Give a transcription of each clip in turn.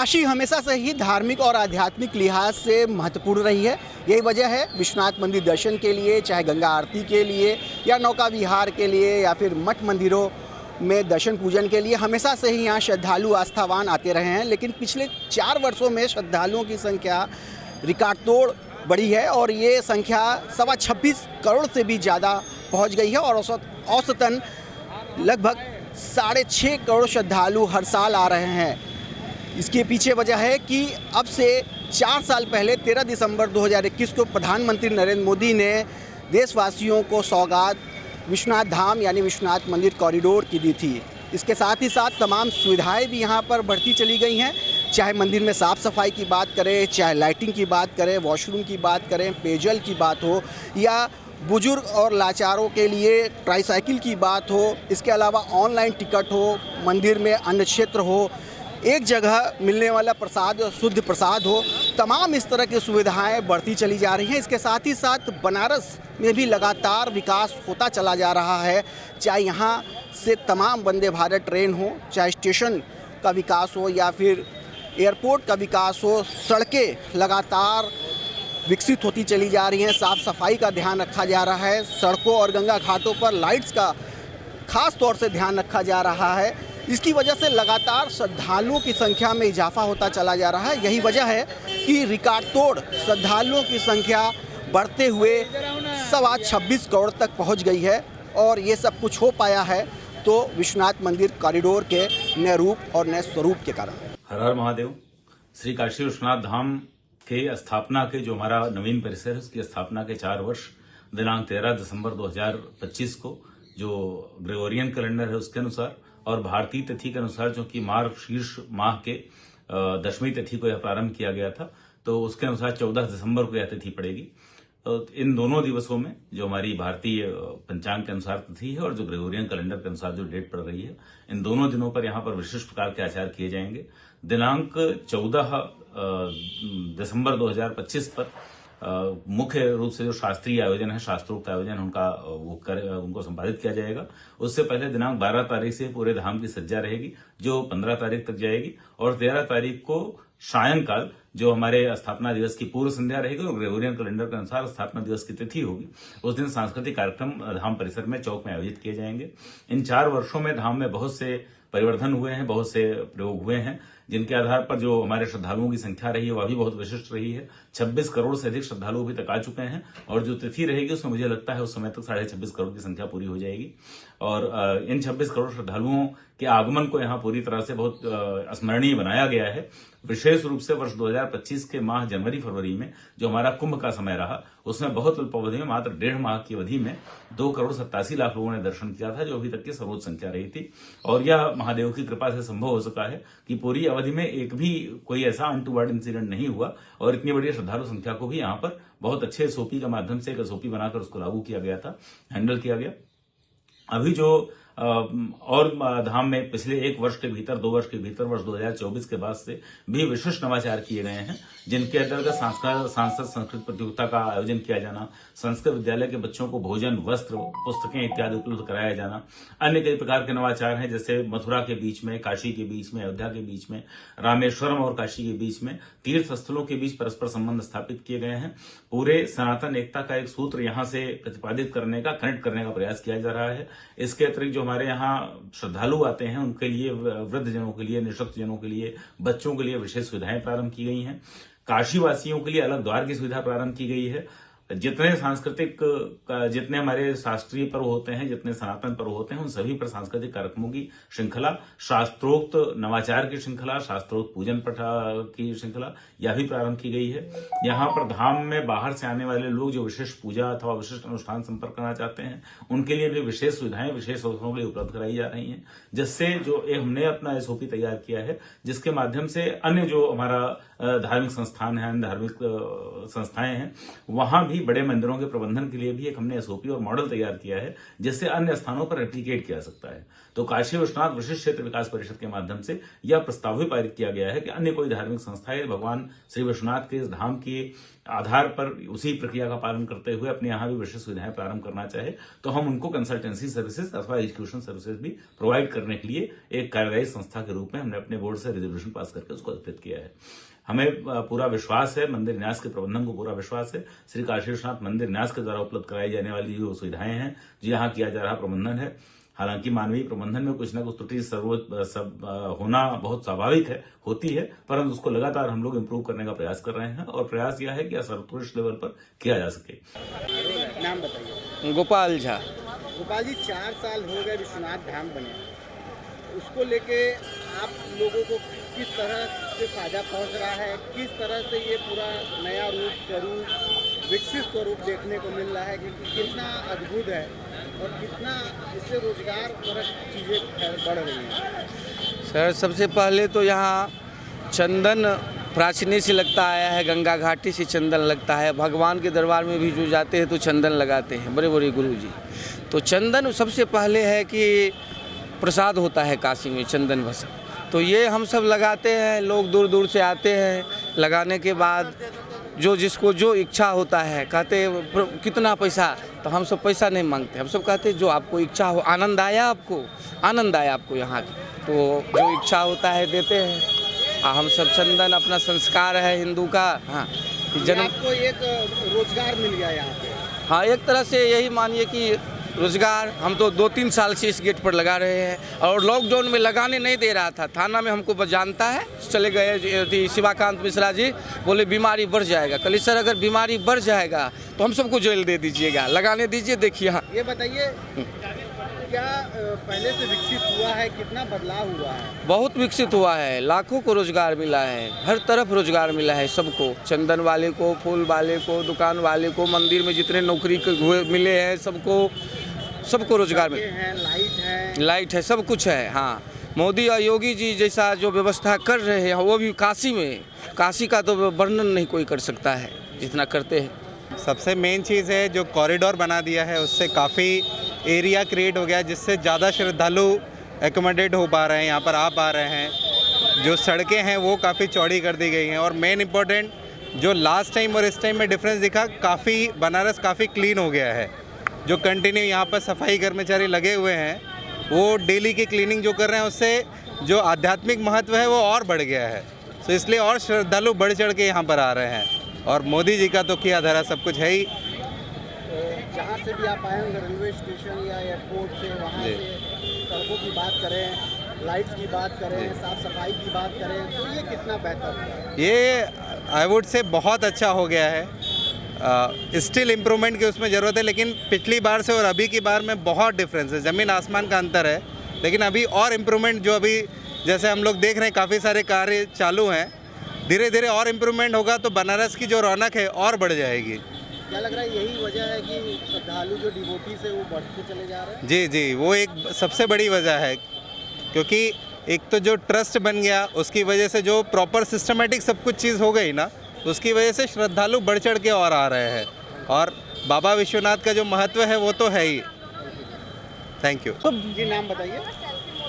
काशी हमेशा से ही धार्मिक और आध्यात्मिक लिहाज से महत्वपूर्ण रही है। यही वजह है विश्वनाथ मंदिर दर्शन के लिए, चाहे गंगा आरती के लिए या नौका विहार के लिए या फिर मठ मंदिरों में दर्शन पूजन के लिए हमेशा से ही यहाँ श्रद्धालु आस्थावान आते रहे हैं। लेकिन पिछले 4 वर्षों में श्रद्धालुओं की संख्या रिकॉर्ड तोड़ बढ़ी है और ये संख्या 26 करोड़ से भी ज़्यादा पहुँच गई है और औसतन लगभग 6.5 करोड़ श्रद्धालु हर साल आ रहे हैं। इसके पीछे वजह है कि अब से 4 साल पहले 13 दिसंबर 2021 को प्रधानमंत्री नरेंद्र मोदी ने देशवासियों को सौगात विश्वनाथ धाम यानी विश्वनाथ मंदिर कॉरिडोर की दी थी। इसके साथ ही साथ तमाम सुविधाएं भी यहाँ पर बढ़ती चली गई हैं। चाहे मंदिर में साफ़ सफाई की बात करें, चाहे लाइटिंग की बात करें, वॉशरूम की बात करें, पेयजल की बात हो या बुजुर्ग और लाचारों के लिए ट्राईसाइकिल की बात हो, इसके अलावा ऑनलाइन टिकट हो, मंदिर में अन्न क्षेत्र हो, एक जगह मिलने वाला प्रसाद शुद्ध प्रसाद हो, तमाम इस तरह की सुविधाएं बढ़ती चली जा रही हैं। इसके साथ ही साथ बनारस में भी लगातार विकास होता चला जा रहा है। चाहे यहाँ से तमाम वंदे भारत ट्रेन हो, चाहे स्टेशन का विकास हो या फिर एयरपोर्ट का विकास हो, सड़कें लगातार विकसित होती चली जा रही हैं। साफ़ सफाई का ध्यान रखा जा रहा है। सड़कों और गंगा घाटों पर लाइट्स का खास तौर से ध्यान रखा जा रहा है। इसकी वजह से लगातार श्रद्धालुओं की संख्या में इजाफा होता चला जा रहा है। यही वजह है कि रिकॉर्ड तोड़ श्रद्धालुओं की संख्या बढ़ते हुए 26 करोड़ तक पहुंच गई है और ये सब कुछ हो पाया है तो विश्वनाथ मंदिर कॉरिडोर के नए रूप और नए स्वरूप के कारण। हर हर महादेव। श्री काशी विश्वनाथ धाम के स्थापना के जो हमारा नवीन परिसर है उसकी स्थापना के 4 वर्ष दिनांक 13 दिसंबर 2025 को जो ग्रेगोरियन कैलेंडर है उसके अनुसार और भारतीय तिथि के अनुसार जो कि मार्ग शीर्ष माह के 10वीं तिथि को यह प्रारंभ किया गया था, तो उसके अनुसार 14 दिसंबर को यह तिथि पड़ेगी। तो इन दोनों दिवसों में जो हमारी भारतीय पंचांग के अनुसार तिथि है और जो ग्रेगोरियन कैलेंडर के अनुसार जो डेट पड़ रही है, इन दोनों दिनों पर यहाँ पर विशिष्ट प्रकार के आचार किए जाएंगे। दिनांक 14 दिसंबर 2025 पर मुख्य रूप से जो शास्त्रीय आयोजन है, शास्त्रोक्त आयोजन उनको संपादित किया जाएगा। उससे पहले दिनांक 12 तारीख से पूरे धाम की सज्जा रहेगी जो 15 तारीख तक जाएगी और 13 तारीख को सायंकाल जो हमारे स्थापना दिवस की पूर्व संध्या रहेगी और ग्रेगोरियन कैलेंडर के अनुसार स्थापना दिवस की तिथि होगी, उस दिन सांस्कृतिक कार्यक्रम धाम परिसर में चौक में आयोजित किए जाएंगे। इन 4 वर्षों में धाम में बहुत से परिवर्तन हुए हैं, बहुत से प्रयोग हुए हैं, जिनके आधार पर जो हमारे श्रद्धालुओं की संख्या रही है वह भी बहुत विशिष्ट रही है। 26 करोड़ से अधिक श्रद्धालु अभी तक आ चुके हैं और जो तिथि रहेगी उसमें मुझे लगता है उस समय तक 26.5 करोड़ की संख्या पूरी हो जाएगी और इन 26 करोड़ श्रद्धालुओं के आगमन को यहाँ पूरी तरह से बहुत स्मरणीय बनाया गया है। विशेष रूप से वर्ष 2025 के माह जनवरी फरवरी में जो हमारा कुंभ का समय रहा उसमें बहुत अल्प अवधि में मात्र 1.5 माह की अवधि में 2 करोड़ 87 लाख लोगों ने दर्शन किया था, जो अभी तक की सर्वोच्च संख्या रही थी। और यह महादेव की कृपा से संभव हो सका है कि पूरी अवधि में एक भी कोई ऐसा अनटूवर्ड इंसिडेंट नहीं हुआ और इतनी बड़ी श्रद्धालु संख्या को भी यहाँ पर बहुत अच्छे एसओपी के माध्यम से एक एसओपी बनाकर उसको लागू किया गया था, हैंडल किया गया। अभी जो और धाम में पिछले 1 वर्ष के भीतर 2 वर्ष के भीतर वर्ष 2024 के बाद से भी विशिष्ट नवाचार किए गए हैं, जिनके अंतर्गत सांसद संस्कृत प्रतियोगिता का आयोजन किया जाना, संस्कृत विद्यालय के बच्चों को भोजन, वस्त्र, पुस्तकें इत्यादि उपलब्ध कराया जाना, अन्य कई प्रकार के नवाचार हैं जैसे मथुरा के बीच में, काशी के बीच में, अयोध्या के बीच में, रामेश्वरम और काशी के बीच में तीर्थ स्थलों के बीच परस्पर संबंध स्थापित किए गए हैं। पूरे सनातन एकता का एक सूत्र यहाँ से प्रतिपादित करने का, कनेक्ट करने का प्रयास किया जा रहा है। इसके अतिरिक्त जो हमारे यहाँ श्रद्धालु आते हैं उनके लिए, वृद्ध जनों के लिए, निःशक्त जनों के लिए, बच्चों के लिए विशेष सुविधाएं प्रारंभ की गई हैं। काशी वासियों के लिए अलग द्वार की सुविधा प्रारंभ की गई है। जितने हमारे शास्त्रीय पर्व होते हैं, जितने सनातन पर्व होते हैं, उन सभी पर सांस्कृतिक कार्यक्रमों की श्रृंखला, शास्त्रोक्त नवाचार की श्रृंखला, शास्त्रोक्त पूजन पाठ की श्रृंखला यह भी प्रारंभ की गई है। यहाँ पर धाम में बाहर से आने वाले लोग जो विशेष पूजा अथवा विशिष्ट अनुष्ठान संपर्क करना चाहते हैं उनके लिए भी विशेष सुविधाएं विशेष अवसरों के लिए उपलब्ध कराई जा रही हैं, जिससे जो हमने अपना एसओपी तैयार किया है, जिसके माध्यम से अन्य जो हमारा धार्मिक संस्थान है, अन्य धार्मिक संस्थाएं हैं, वहां भी ही बड़े मंदिरों के प्रबंधन के लिए भी एक हमने एसओपी और मॉडल तैयार किया है, जिससे अन्य स्थानों पर रेप्लिकेट किया जा सकता है। तो काशी विश्वनाथ विशिष्ट क्षेत्र विकास परिषद के माध्यम से यह प्रस्ताव भी पारित किया गया है कि अन्य कोई धार्मिक संस्थाएं भगवान श्री विश्वनाथ के इस धाम के आधार पर उसी प्रक्रिया का पालन करते हुए अपने यहाँ भी विशेष सुविधाएं प्रारंभ करना चाहे तो हम उनको कंसल्टेंसी सर्विसेज अथवा एजुकेशन सर्विसेज भी प्रोवाइड करने के लिए एक कार्यदायी संस्था के रूप में हमने अपने बोर्ड से रिजोल्यूशन पास करके उसको अधिकृत किया है। हमें पूरा विश्वास है, मंदिर न्यास के प्रबंधन को पूरा विश्वास है, श्री काशी विश्वनाथ मंदिर न्यास के द्वारा उपलब्ध कराई जाने वाली जो सुविधाएं हैं, जो यहाँ किया जा रहा प्रबंधन है। हालांकि मानवीय प्रबंधन में कुछ ना कुछ त्रुटि होना बहुत स्वाभाविक है, होती है, परंतु उसको लगातार हम लोग इम्प्रूव करने का प्रयास कर रहे हैं और प्रयास यह है कि सर्वोत्कृष्ट लेवल पर किया जा सके। नाम बताइए। गोपाल झा। गोपाल जी, 4 साल हो गए विश्वनाथ धाम बने, उसको लेके आप लोगों को किस तरह से फायदा पहुंच रहा है, किस तरह से ये पूरा नया स्वरूप विकसित स्वरूप देखने को मिल रहा है कि कितना अद्भुत है और कितना इससे रोजगार परक चीज़ें बढ़ रही हैं? सर, सबसे पहले तो यहाँ चंदन प्राचीन से लगता आया है, गंगा घाटी से चंदन लगता है। भगवान के दरबार में भी जो जाते हैं तो चंदन लगाते हैं बड़े बड़े गुरु जी। तो चंदन सबसे पहले है कि प्रसाद होता है काशी में, चंदन भस्म। तो ये हम सब लगाते हैं, लोग दूर दूर से आते हैं। लगाने के बाद जो जिसको जो इच्छा होता है, कहते कितना पैसा, तो हम सब पैसा नहीं मांगते, हम सब कहते जो आपको इच्छा हो, आनंद आया आपको यहाँ की, तो जो इच्छा होता है देते हैं। हम सब चंदन अपना संस्कार है हिंदू का। हाँ, जन्म आपको एक रोजगार मिल गया यहाँ पे। हाँ, एक तरह से यही मानिए कि रोजगार। हम तो 2-3 साल से इस गेट पर लगा रहे हैं और लॉकडाउन में लगाने नहीं दे रहा था। थाना में हमको जानता है, चले गए शिवाकांत मिश्रा जी, बोले बीमारी बढ़ जाएगा। कल सर अगर बीमारी बढ़ जाएगा तो हम सबको जेल दे दीजिएगा, लगाने दीजिए। देखिए, हाँ, ये बताइए क्या पहले से विकसित हुआ है, कितना बदलाव हुआ है? बहुत विकसित हुआ है, लाखों को रोजगार मिला है, हर तरफ रोजगार मिला है सबको, चंदन वाले को, फूल वाले को, दुकान वाले को, मंदिर में जितने नौकरी मिले हैं सबको रोजगार मिला। लाइट है, सब कुछ है। हाँ, मोदी और योगी जी जैसा जो व्यवस्था कर रहे हैं वो भी काशी का तो वर्णन नहीं कोई कर सकता है जितना करते हैं। सबसे मेन चीज़ है जो कॉरिडोर बना दिया है, उससे काफ़ी एरिया क्रिएट हो गया, जिससे ज़्यादा श्रद्धालु एकोमोडेट हो पा रहे हैं, यहाँ पर आ पा रहे हैं। जो सड़कें हैं वो काफ़ी चौड़ी कर दी गई हैं और मेन इम्पोर्टेंट जो लास्ट टाइम और इस टाइम में डिफरेंस दिखा, काफ़ी बनारस काफ़ी क्लीन हो गया है। जो कंटिन्यू यहाँ पर सफाई कर्मचारी लगे हुए हैं वो डेली की क्लीनिंग जो कर रहे हैं, उससे जो आध्यात्मिक महत्व है वो और बढ़ गया है। तो इसलिए और श्रद्धालु बढ़ चढ़ के यहाँ पर आ रहे हैं और मोदी जी का तो किया धरा सब कुछ है ही। जहाँ से भी आप आए होंगे, रेलवे स्टेशन या एयरपोर्ट से, वहाँ से सड़कों की बात करें, लाइट्स की बात करें, साफ सफाई की बात करें, तो ये कितना बेहतर है? ये आई वुड से बहुत अच्छा हो गया है। स्टिल इम्प्रूवमेंट की उसमें ज़रूरत है, लेकिन पिछली बार से और अभी की बार में बहुत डिफरेंस है, ज़मीन आसमान का अंतर है। लेकिन अभी और इम्प्रूवमेंट जो अभी जैसे हम लोग देख रहे हैं, काफ़ी सारे कार्य चालू हैं, धीरे धीरे और इम्प्रूवमेंट होगा तो बनारस की जो रौनक है और बढ़ जाएगी। क्या लग रहा है यही वजह है कि श्रद्धालु जो डिवोटीज है वो बढ़ते चले जा रहे हैं? जी, वो एक सबसे बड़ी वजह है, क्योंकि एक तो जो ट्रस्ट बन गया उसकी वजह से जो प्रॉपर सिस्टमेटिक सब कुछ चीज़ हो गई ना, उसकी वजह से श्रद्धालु बढ़ चढ़ के और आ रहे हैं और बाबा विश्वनाथ का जो महत्व है वो तो है ही। Thank you. जी, नाम बताइए।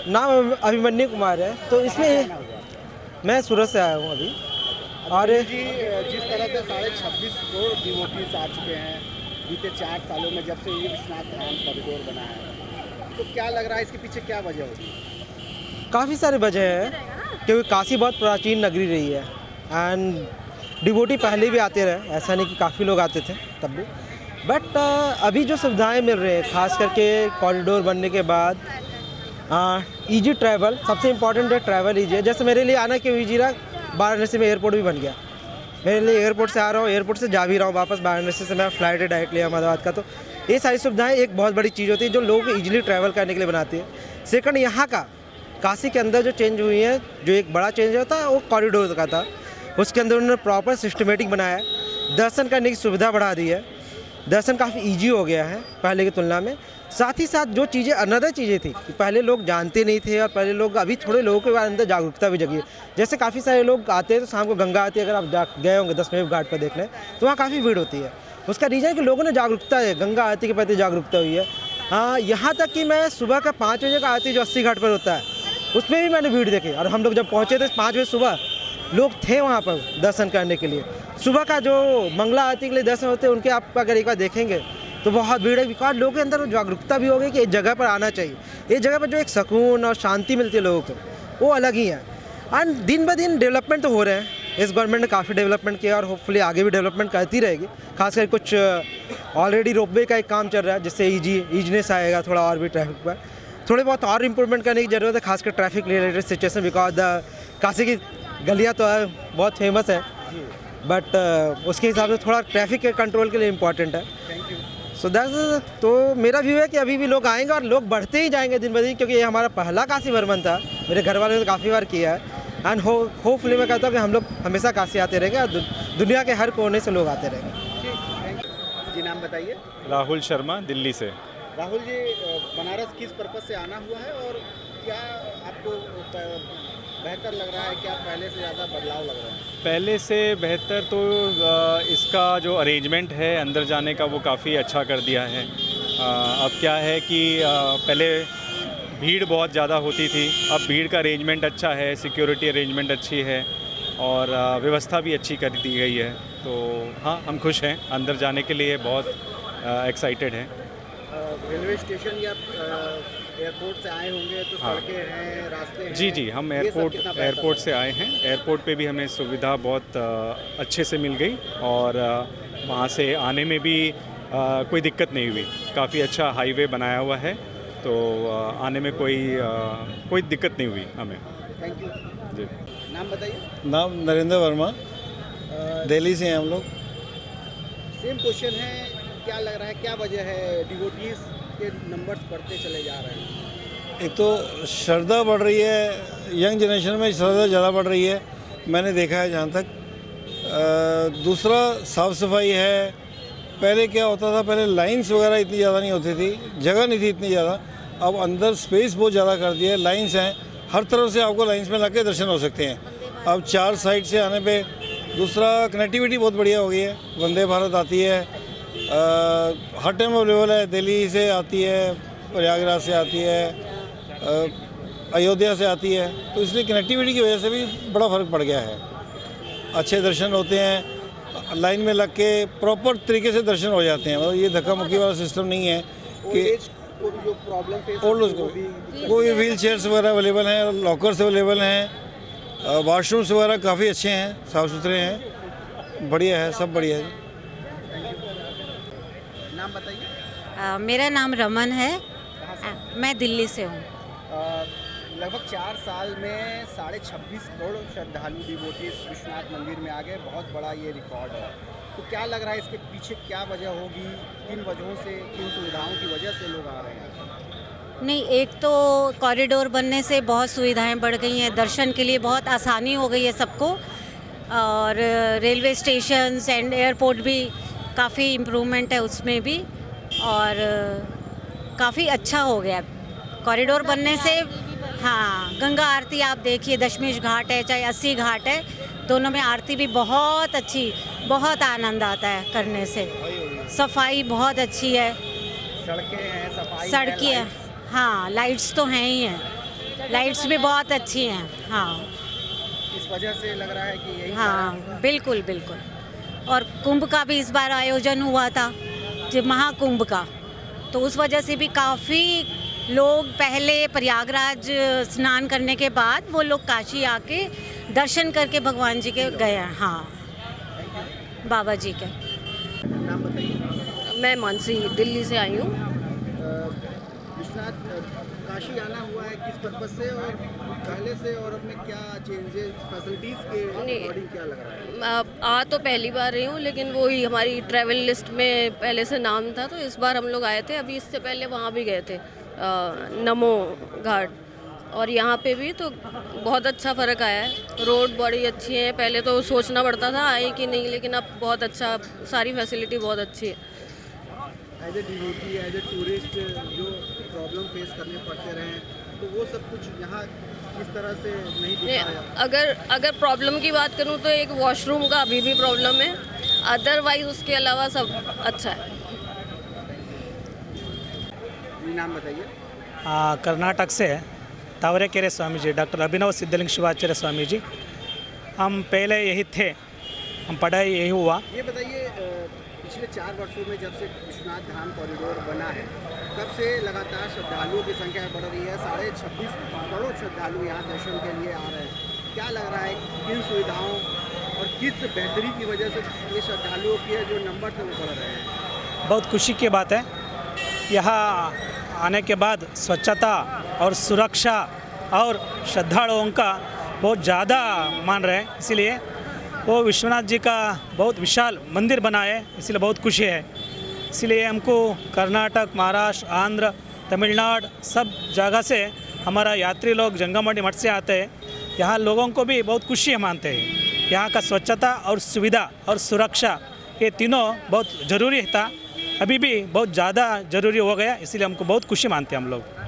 नाम अभिमन्यु कुमार है। तो इसमें मैं सूरत से आया हूँ अभी। और जी, जिस तरह से 26.5 करोड़ डिवोटीज आ चुके हैं बीते 4 सालों में जब से ये विश्वनाथ धाम कॉरिडोर बना है, तो क्या लग रहा है इसके पीछे क्या वजह होगी? काफ़ी सारी वजह है, क्योंकि काशी बहुत प्राचीन नगरी रही है एंड डिवोटी पहले भी आते रहे, ऐसा नहीं कि काफ़ी लोग आते थे तब भी। बट अभी जो सुविधाएं मिल रही हैं, खास करके कॉरिडोर बनने के बाद, ईजी ट्रैवल सबसे इम्पॉर्टेंट है। ट्रैवल ईजी है, जैसे मेरे लिए आना क्यों ईजी रहा, वाराणसी में एयरपोर्ट भी बन गया मेरे लिए। एयरपोर्ट से आ रहा हूँ, एयरपोर्ट से जा भी रहा हूँ वापस, वाराणसी से मैं फ्लाइट है डायरेक्टली अहमदाबाद का। तो ये सारी सुविधाएं एक बहुत बड़ी चीज़ होती है जो लोगों को ईजिली ट्रैवल करने के लिए बनाती है। सेकंड, यहाँ का काशी के अंदर जो चेंज हुई है, जो एक बड़ा चेंज होता है वो कॉरिडोर का था। उसके अंदर उन्होंने प्रॉपर सिस्टमेटिक बनाया है, दर्शन करने की सुविधा बढ़ा दी है, दर्शन काफ़ी ईजी हो गया है पहले की तुलना में। साथ ही साथ जो चीज़ें अनदर चीज़ें थी कि पहले लोग जानते नहीं थे और पहले लोग, अभी थोड़े लोगों के अंदर जागरूकता भी जगी है। जैसे काफ़ी सारे लोग आते हैं तो शाम को गंगा आती है, अगर आप गए होंगे 10 घाट पर देखने, तो वहाँ काफ़ी भीड़ होती है। उसका रीज़न कि लोगों ने जागरूकता है, गंगा आरती के प्रति जागरूकता हुई है। हाँ, यहाँ तक कि मैं सुबह का 5 बजे का आरती जो 80 घाट पर होता है उसमें भी मैंने भीड़ देखी। और हम लोग जब पहुँचे थे 5 बजे सुबह, लोग थे वहाँ पर दर्शन करने के लिए। सुबह का जो मंगला आरती के लिए दर्शन होते हैं उनके आप अगर एक बार देखेंगे तो बहुत भीड़ है, बिकॉज लोगों के अंदर जागरूकता भी हो गई कि इस जगह पर आना चाहिए। इस जगह पर जो एक सुकून और शांति मिलती है लोगों को, वो अलग ही है। एंड दिन ब दिन डेवलपमेंट तो हो रहे हैं, इस गवर्नमेंट ने काफ़ी डेवलपमेंट किया और होपफुली आगे भी डेवलपमेंट करती रहेगी। खासकर कुछ ऑलरेडी रोपवे का एक काम चल रहा है जिससे ईजीनेस आएगा थोड़ा और भी ट्रैफिक पर। थोड़े बहुत और इम्प्रूवमेंट करने की ज़रूरत है, खासकर traffic related situation, because Kashi की गलियाँ तो बहुत फेमस है, बट उसके हिसाब से थोड़ा ट्रैफिक के कंट्रोल के लिए इम्पॉर्टेंट है। सो दैट्स, तो मेरा व्यू है कि अभी भी लोग आएंगे और लोग बढ़ते ही जाएंगे दिन ब दिन, क्योंकि ये हमारा पहला काशी भ्रमण था। मेरे घर वालों ने काफ़ी बार किया है एंड होपफुली मैं कहता हूँ कि हम लोग हमेशा काशी आते रहेंगे और दुनिया के हर कोने से लोग आते रहेंगे। जी, नाम बताइए। राहुल शर्मा, दिल्ली से। राहुल जी, बनारस किस पर्पज़ से आना हुआ है और क्या आपको बेहतर लग रहा है, क्या पहले से ज़्यादा बदलाव लग रहा है? पहले से बेहतर तो इसका जो अरेंजमेंट है अंदर जाने का वो काफ़ी अच्छा कर दिया है। अब क्या है कि पहले भीड़ बहुत ज़्यादा होती थी, अब भीड़ का अरेंजमेंट अच्छा है, सिक्योरिटी अरेंजमेंट अच्छी है और व्यवस्था भी अच्छी कर दी गई है। तो हाँ, हम खुश हैं, अंदर जाने के लिए बहुत एक्साइटेड हैं। रेलवे स्टेशन या एयरपोर्ट से आए होंगे तो सड़कें हैं, रास्ते हैं? जी, हम एयरपोर्ट से आए हैं। एयरपोर्ट पे भी हमें सुविधा बहुत अच्छे से मिल गई और वहाँ से आने में भी कोई दिक्कत नहीं हुई। काफ़ी अच्छा हाईवे बनाया हुआ है, तो आने में कोई दिक्कत नहीं हुई हमें। थैंक यू जी। नाम बताइए। नाम नरेंद्र वर्मा, दिल्ली से हैं हम लोग। सेम क्वेश्चन है, क्या लग रहा है, क्या वजह है डिवोटीज के नंबर्स बढ़ते चले जा रहे हैं? एक तो श्रद्धा बढ़ रही है, यंग जनरेशन में श्रद्धा ज़्यादा बढ़ रही है, मैंने देखा है जहाँ तक। दूसरा साफ़ सफाई है। पहले क्या होता था, पहले लाइंस वगैरह इतनी ज़्यादा नहीं होती थी, जगह नहीं थी इतनी ज़्यादा। अब अंदर स्पेस बहुत ज़्यादा कर दिया है, लाइंस हैं, हर तरफ से आपको लाइंस में लग दर्शन हो सकते हैं। अब 4 साइड से आने पे दूसरा कनेक्टिविटी बहुत बढ़िया हो गई है। वंदे भारत आती है, हर टाइम अवेलेबल है। दिल्ली से आती है, प्रयागराज से आती है, अयोध्या से आती है, तो इसलिए कनेक्टिविटी की वजह से भी बड़ा फ़र्क पड़ गया है। अच्छे दर्शन होते हैं, लाइन में लग के प्रॉपर तरीके से दर्शन हो जाते हैं। मतलब ये धक्का मुक्की वाला सिस्टम नहीं है कि जो प्रॉब्लम फेस और कोई व्हील चेयर्स वगैरह अवेलेबल हैं, लॉकर्स अवेलेबल हैं, वाशरूम्स वगैरह काफ़ी अच्छे हैं, साफ़ सुथरे हैं, बढ़िया है, सब बढ़िया है। नाम बताइए। मेरा नाम रमन है, मैं दिल्ली से हूँ। लगभग 4 साल में 26.5 करोड़ श्रद्धालु डिवोटीज विश्वनाथ मंदिर में आ गए, बहुत बड़ा ये रिकॉर्ड है। तो क्या लग रहा है इसके पीछे क्या वजह होगी, किन वजहों से, किन सुविधाओं की वजह से लोग आ रहे हैं? नहीं, एक तो कॉरिडोर बनने से बहुत सुविधाएं बढ़ गई हैं, दर्शन के लिए बहुत आसानी हो गई है सबको, और रेलवे स्टेशन एंड एयरपोर्ट भी काफ़ी इम्प्रूवमेंट है उसमें भी, और काफ़ी अच्छा हो गया कॉरिडोर बनने से। हाँ, गंगा आरती आप देखिए, दशमेश घाट है चाहे 80 घाट है, दोनों में आरती भी बहुत अच्छी, बहुत आनंद आता है करने से। सफाई बहुत अच्छी है, सड़कें हैं, सफाई है, सड़कें हैं, हाँ, लाइट्स तो हैं ही हैं, लाइट्स भी बहुत अच्छी हैं। हाँ, इस वजह से लग रहा है कि यही हाँ, बिल्कुल बिल्कुल। और कुंभ का भी इस बार आयोजन हुआ था, जो महाकुंभ का, तो उस वजह से भी काफ़ी लोग पहले प्रयागराज स्नान करने के बाद वो लोग काशी आके दर्शन करके भगवान जी के गए हैं। हाँ, बाबा जी के। नाम बताइए। मैं मानसी, दिल्ली से आई हूँ। विश्वनाथ काशी आना हुआ है किस पर्पज से, और पहले से और अब में क्या चेंजेस, फैसिलिटीज़ के अकॉर्डिंग क्या लग रहा है? आ तो पहली बार रही हूँ, लेकिन वही हमारी ट्रैवल लिस्ट में पहले से नाम था, तो इस बार हम लोग आए थे। अभी इससे पहले वहाँ भी गए थे, नमो घाट, और यहाँ पे भी तो बहुत अच्छा फ़र्क आया है। रोड बड़ी अच्छी है, पहले तो सोचना पड़ता था आए कि नहीं, लेकिन अब बहुत अच्छा, सारी फैसिलिटी बहुत अच्छी है। As a devotee, as a tourist जो प्रॉब्लम फेस करने पड़ते रहे, तो वो सब कुछ यहाँ किस तरह से नहीं दिखाया? अगर प्रॉब्लम की बात करूँ तो एक वॉशरूम का अभी भी प्रॉब्लम है, अदरवाइज उसके अलावा सब अच्छा है। नाम बताइए। कर्नाटक से तावरेकेरे स्वामी जी, डॉक्टर अभिनव सिद्धलिंग शिवाचार्य स्वामी जी। हम पहले यही थे, हम पढ़ाई यही हुआ। ये बताइए, पिछले 4 वर्षों में जब से विश्वनाथ धाम कॉरिडोर बना है तब से लगातार श्रद्धालुओं की संख्या बढ़ रही है। 26.5 करोड़ श्रद्धालु यहाँ दर्शन के लिए आ रहे हैं। क्या लग रहा है किन सुविधाओं और किस बेहतरी की वजह से ये श्रद्धालुओं के जो नंबर से वो बढ़ रहे हैं? बहुत खुशी की बात है, यहाँ आने के बाद स्वच्छता और सुरक्षा और श्रद्धालुओं का बहुत ज़्यादा मान रहे हैं, इसीलिए वो विश्वनाथ जी का बहुत विशाल मंदिर बना है, इसलिए बहुत खुशी है। इसलिए हमको कर्नाटक, महाराष्ट्र, आंध्र, तमिलनाडु सब जगह से हमारा यात्री लोग जंगामंडी मठ से आते हैं। यहाँ लोगों को भी बहुत खुशी मानते हैं। यहाँ का स्वच्छता और सुविधा और सुरक्षा ये तीनों बहुत ज़रूरी था, अभी भी बहुत ज़्यादा ज़रूरी हो गया, इसलिए हमको बहुत खुशी मानते हैं हम लोग।